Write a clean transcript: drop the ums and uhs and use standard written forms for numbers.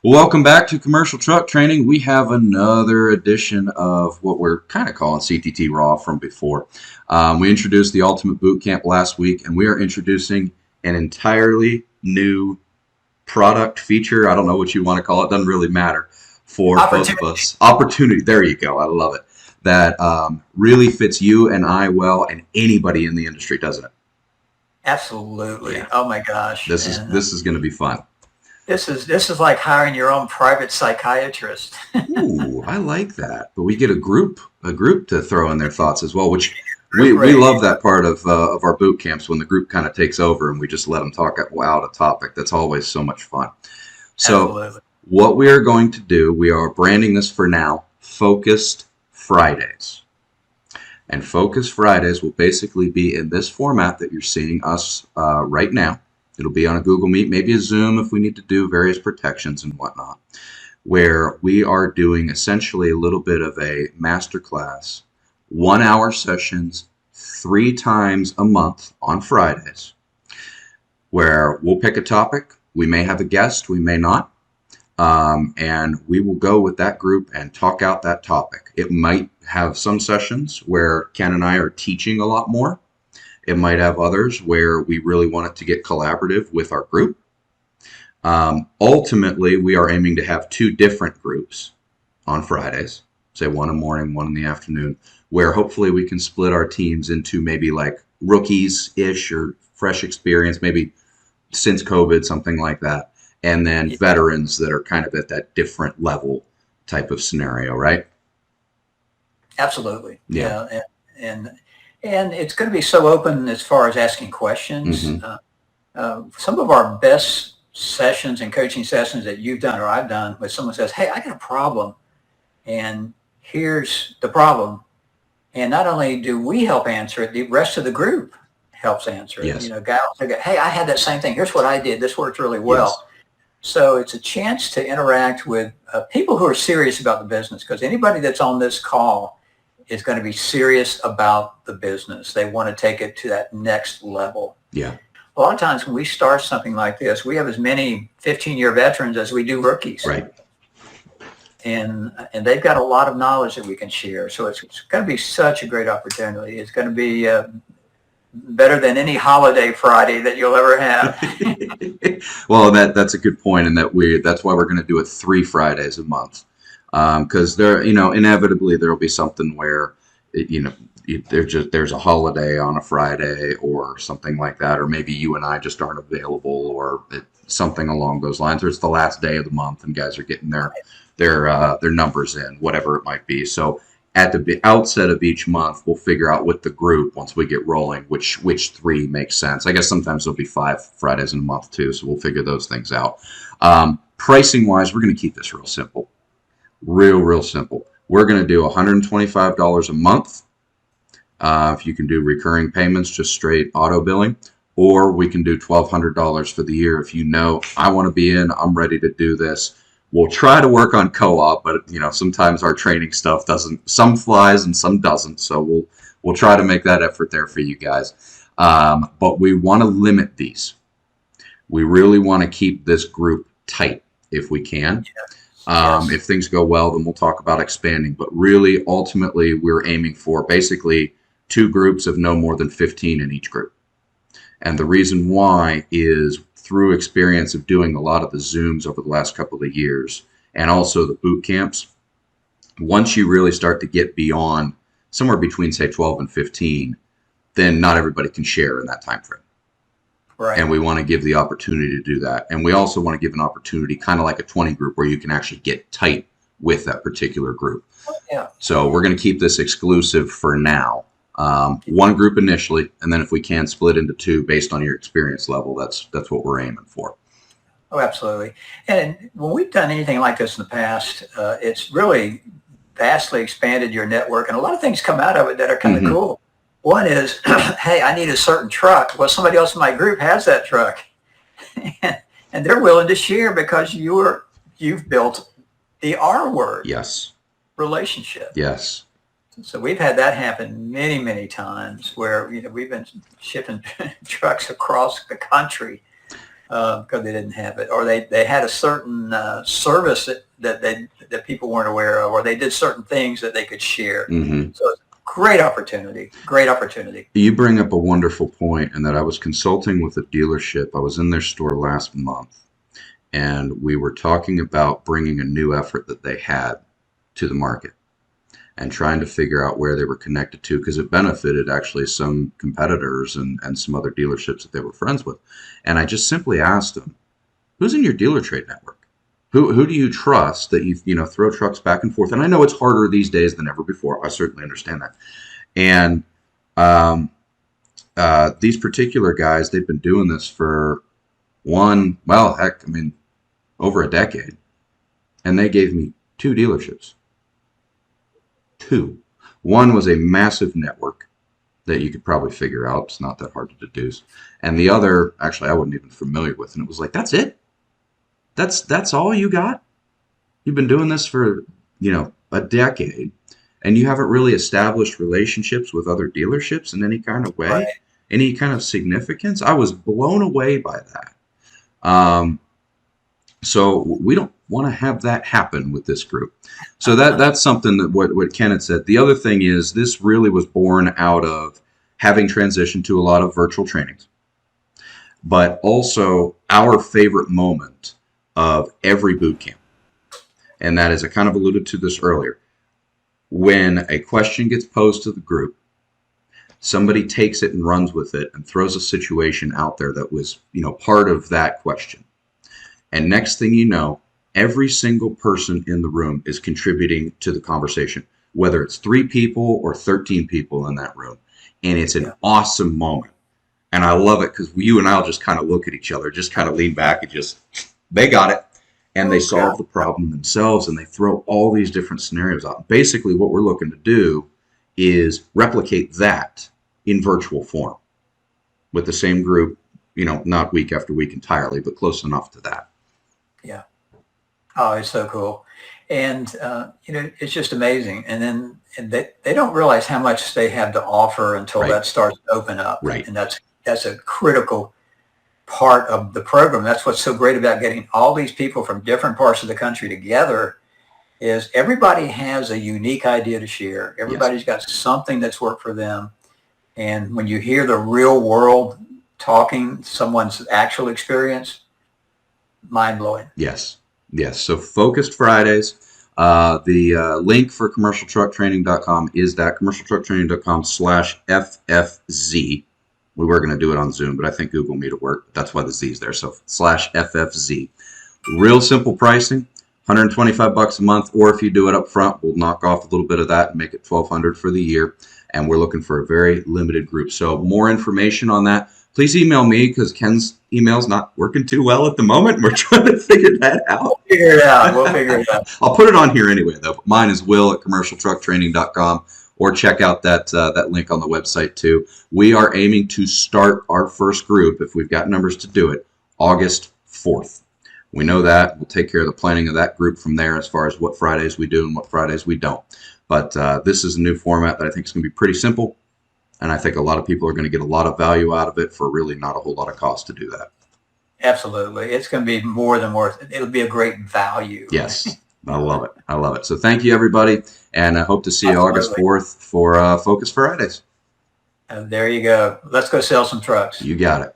Welcome back to Commercial Truck Training. We have another edition of what we're kind of calling CTT Raw from before. We introduced the Ultimate Boot Camp last week, and we are introducing an entirely new product feature. I don't know what you want to call it. Doesn't really matter for both of us. Opportunity. There you go. I love it. That really fits you and I well, and anybody in the industry, doesn't it? Absolutely. Yeah. Oh my gosh. This is going to be fun. This is like hiring your own private psychiatrist. Ooh, I like that. But we get a group to throw in their thoughts as well, which we love that part of our boot camps when the group kind of takes over and we just let them talk out a topic. That's always so much fun. So Absolutely. what we are going to do, we are branding this for now, Focused Fridays. And Focused Fridays will basically be in this format that you're seeing us right now. It'll be on a Google Meet, maybe a Zoom if we need to do various protections and whatnot, where we are doing essentially a little bit of a masterclass, 1 hour sessions, 3 times a month on Fridays, where we'll pick a topic. We may have a guest, we may not, and we will go with that group and talk out that topic. It might have some sessions where Ken and I are teaching a lot more. It might have others where we really want it to get collaborative with our group. Ultimately, we are aiming to have 2 different groups on Fridays, say one in the morning, one in the afternoon, where hopefully we can split our teams into maybe like rookies-ish or fresh experience, maybe since COVID, something like that, and then veterans that are kind of at that different level type of scenario, right? Absolutely. Yeah. Yeah. And it's going to be so open as far as asking questions. Some of our best sessions and coaching sessions that you've done or I've done, where someone says, "Hey, I got a problem, and here's the problem." And not only do we help answer it, the rest of the group helps answer it. Yes. Guys will go, "Hey, I had that same thing. Here's what I did. This worked really well." Yes. So it's a chance to interact with people who are serious about the business, because anybody that's on this call is going to be serious about the business. They want to take it to that next level. Yeah. A lot of times when we start something like this, we have as many 15-year veterans as we do rookies. Right. And they've got a lot of knowledge that we can share. So it's going to be such a great opportunity. It's going to be better than any holiday Friday that you'll ever have. Well, that's a good point, and that's why we're going to do it 3 Fridays a month, because inevitably there will be something where there's a holiday on a Friday or something like that, or maybe you and I just aren't available, or something along those lines. Or it's the last day of the month and guys are getting their numbers in, whatever it might be. So at the outset of each month, we'll figure out with the group, once we get rolling, which 3 makes sense. I guess sometimes there'll be 5 Fridays in a month too, so we'll figure those things out. Pricing wise, we're going to keep this real simple. Real simple. We're going to do $125 a month. If you can do recurring payments, just straight auto billing, or we can do $1,200 for the year. If I want to be in, I'm ready to do this. We'll try to work on co-op, but sometimes our training stuff doesn't. Some flies and some doesn't. So we'll try to make that effort there for you guys. But we want to limit these. We really want to keep this group tight if we can. Yes. If things go well, then we'll talk about expanding. But really, ultimately, we're aiming for basically 2 groups of no more than 15 in each group. And the reason why is through experience of doing a lot of the Zooms over the last couple of years, and also the boot camps, once you really start to get beyond somewhere between, say, 12 and 15, then not everybody can share in that time frame. Right. And we want to give the opportunity to do that. And we also want to give an opportunity, kind of like a 20 group, where you can actually get tight with that particular group. Yeah. So we're going to keep this exclusive for now. 1 group initially, and then if we can, split into 2 based on your experience level. That's what we're aiming for. Oh, absolutely. And when we've done anything like this in the past, it's really vastly expanded your network, and a lot of things come out of it that are kind of cool. One is, hey, I need a certain truck. Well, somebody else in my group has that truck, and they're willing to share because you've built the R word. Yes. Relationship. Yes. So we've had that happen many times where we've been shipping trucks across the country because they didn't have it, or they had a certain service that people weren't aware of, or they did certain things that they could share. Mm-hmm. So it's a great opportunity. Great opportunity. You bring up a wonderful point, in that I was consulting with a dealership. I was in their store last month, and we were talking about bringing a new effort that they had to the market and trying to figure out where they were connected to, because it benefited actually some competitors and some other dealerships that they were friends with. And I just simply asked them, who's in your dealer trade network? Who do you trust that you throw trucks back and forth? And I know it's harder these days than ever before. I certainly understand that. And these particular guys, they've been doing this for over a decade. And they gave me 2 dealerships. 2. One was a massive network that you could probably figure out. It's not that hard to deduce. And the other, actually, I wasn't even familiar with. And it was like, that's it? That's all you got? You've been doing this for, a decade, and you haven't really established relationships with other dealerships in any kind of way, Right. any kind of significance. I was blown away by that. So we don't want to have that happen with this group. So that's something that what Ken had said. The other thing is, this really was born out of having transitioned to a lot of virtual trainings, but also our favorite moment of every boot camp. And that is, I kind of alluded to this earlier. When a question gets posed to the group, somebody takes it and runs with it and throws a situation out there that was, part of that question. And next thing you know, every single person in the room is contributing to the conversation, whether it's 3 people or 13 people in that room. And it's an awesome moment. And I love it, because you and I'll just kind of look at each other, just kind of lean back and they got it. And they solve the problem themselves, and they throw all these different scenarios out. Basically, what we're looking to do is replicate that in virtual form with the same group, not week after week entirely, but close enough to that. Yeah. Oh, it's so cool. And, it's just amazing. And then they don't realize how much they have to offer until Right. that starts to open up. Right. And that's a critical part of the program. That's what's so great about getting all these people from different parts of the country together, is everybody has a unique idea to share. Everybody's got something that's worked for them. And when you hear the real world talking, someone's actual experience, mind-blowing. Yes. So Focused Fridays. The link for commercialtrucktraining.com is that commercialtrucktraining.com/FFZ. We were going to do it on Zoom, but I think Google Meet will work. That's why the Z is there. So /FFZ. Real simple pricing, $125 a month, or if you do it up front, we'll knock off a little bit of that and make it $1,200 for the year. And we're looking for a very limited group. So more information on that, please email me, because Ken's email's not working too well at the moment. We're trying to figure that out. We'll figure it out. I'll put it on here anyway, though. Mine is will@commercialtrucktraining.com, or check out that link on the website too. We are aiming to start our first group, if we've got numbers to do it, August 4th. We know that. We'll take care of the planning of that group from there, as far as what Fridays we do and what Fridays we don't. But this is a new format that I think is going to be pretty simple. And I think a lot of people are going to get a lot of value out of it for really not a whole lot of cost to do that. Absolutely. It's going to be more than worth it. It'll be a great value. Yes. I love it. So thank you, everybody. And I hope to see you August 4th for Focus Fridays. There you go. Let's go sell some trucks. You got it.